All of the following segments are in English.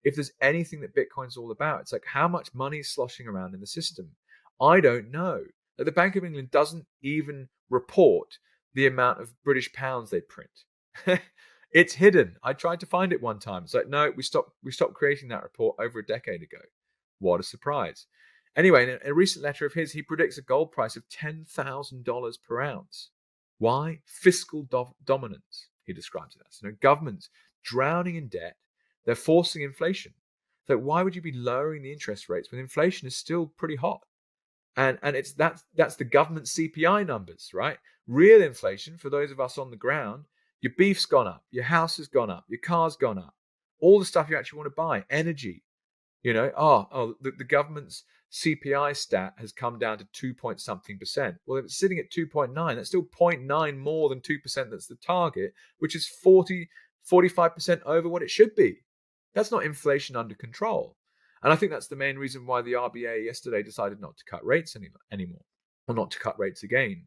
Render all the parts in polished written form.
if there's anything that Bitcoin's all about. It's like, how much money is sloshing around in the system? I don't know. The Bank of England doesn't even report the amount of British pounds they print. It's hidden. I tried to find it one time. It's like, no, we stopped creating that report over a decade ago. What a surprise. Anyway, in a recent letter of his, he predicts a gold price of $10,000 per ounce. Why? Fiscal dominance, he describes it as. Governments drowning in debt, they're forcing inflation. So why would you be lowering the interest rates when inflation is still pretty hot? And that's the government CPI numbers, right? Real inflation, for those of us on the ground, your beef's gone up, your house has gone up, your car's gone up, all the stuff you actually want to buy, energy. The government's CPI stat has come down to 2 point something percent. Well, if it's sitting at 2.9, that's still 0.9 more than 2% that's the target, which is 45% over what it should be. That's not inflation under control. And I think that's the main reason why the RBA yesterday decided not to cut rates anymore, or not to cut rates again.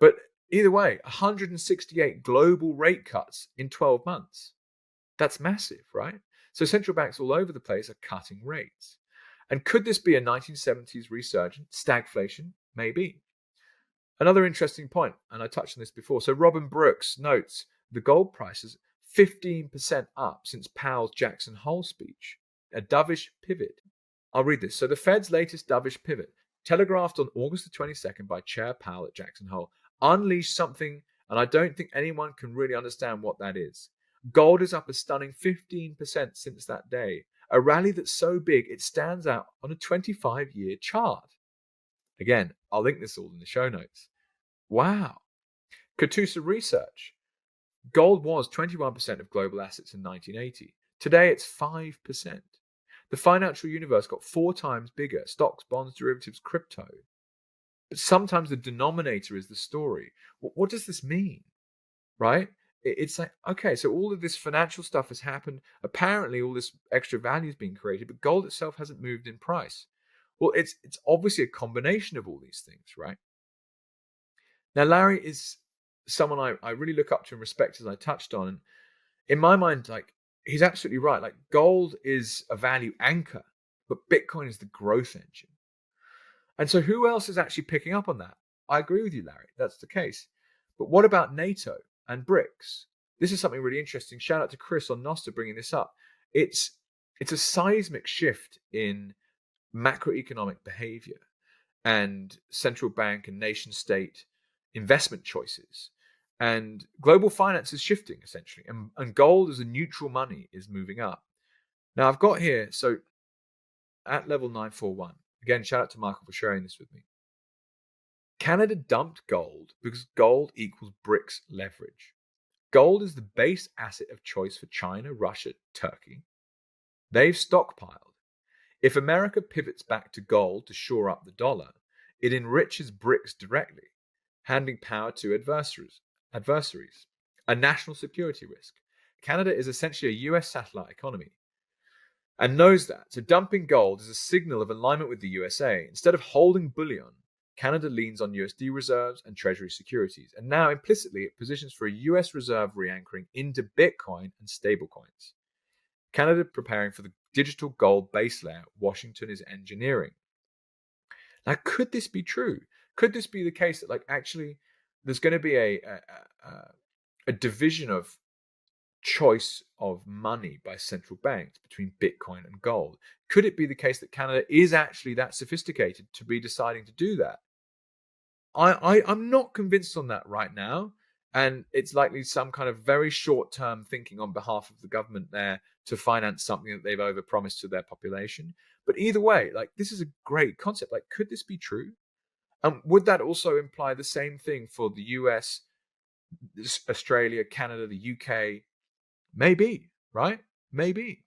But either way, 168 global rate cuts in 12 months. That's massive, right? So central banks all over the place are cutting rates. And could this be a 1970s resurgence, stagflation? Maybe. Another interesting point, and I touched on this before. So Robin Brooks notes the gold price is 15% up since Powell's Jackson Hole speech, a dovish pivot. I'll read this. So the Fed's latest dovish pivot, telegraphed on August the 22nd by Chair Powell at Jackson Hole, unleashed something, and I don't think anyone can really understand what that is. Gold is up a stunning 15% since that day, a rally that's so big it stands out on a 25-year chart. Again, I'll link this all in the show notes. Wow. Katusa Research. Gold was 21% of global assets in 1980. Today, it's 5%. The financial universe got 4 times bigger: stocks, bonds, derivatives, crypto. But sometimes the denominator is the story. What does this mean, right? It's like, okay, so all of this financial stuff has happened. Apparently, all this extra value is being created, but gold itself hasn't moved in price. Well, it's obviously a combination of all these things, right? Now, Larry is someone I really look up to and respect, as I touched on. And in my mind, like, he's absolutely right. Like, gold is a value anchor, but Bitcoin is the growth engine. And so who else is actually picking up on that? I agree with you, Larry. That's the case. But what about NATO and BRICS? This is something really interesting. Shout out to Chris on Nostr bringing this up. It's a seismic shift in macroeconomic behavior and central bank and nation state investment choices. And global finance is shifting, essentially. And gold as a neutral money is moving up. Now, I've got here, so at level 941, again, shout out to Michael for sharing this with me. Canada dumped gold because gold equals BRICS leverage. Gold is the base asset of choice for China, Russia, Turkey. They've stockpiled. If America pivots back to gold to shore up the dollar, it enriches BRICS directly, handing power to adversaries, a national security risk. Canada is essentially a US satellite economy and knows that. So dumping gold is a signal of alignment with the USA. Instead of holding bullion, Canada leans on USD reserves and Treasury securities. And now implicitly, it positions for a US reserve re-anchoring into Bitcoin and stablecoins. Canada preparing for the digital gold base layer Washington is engineering. Now, could this be true? Could this be the case that, like, actually there's going to be a division of choice of money by central banks between Bitcoin and gold? Could it be the case that Canada is actually that sophisticated to be deciding to do that? I'm not convinced on that right now. And it's likely some kind of very short-term thinking on behalf of the government there to finance something that they've overpromised to their population. But either way, like, this is a great concept. Like, could this be true? Would that also imply the same thing for the US, Australia, Canada, the UK? Maybe, right? Maybe.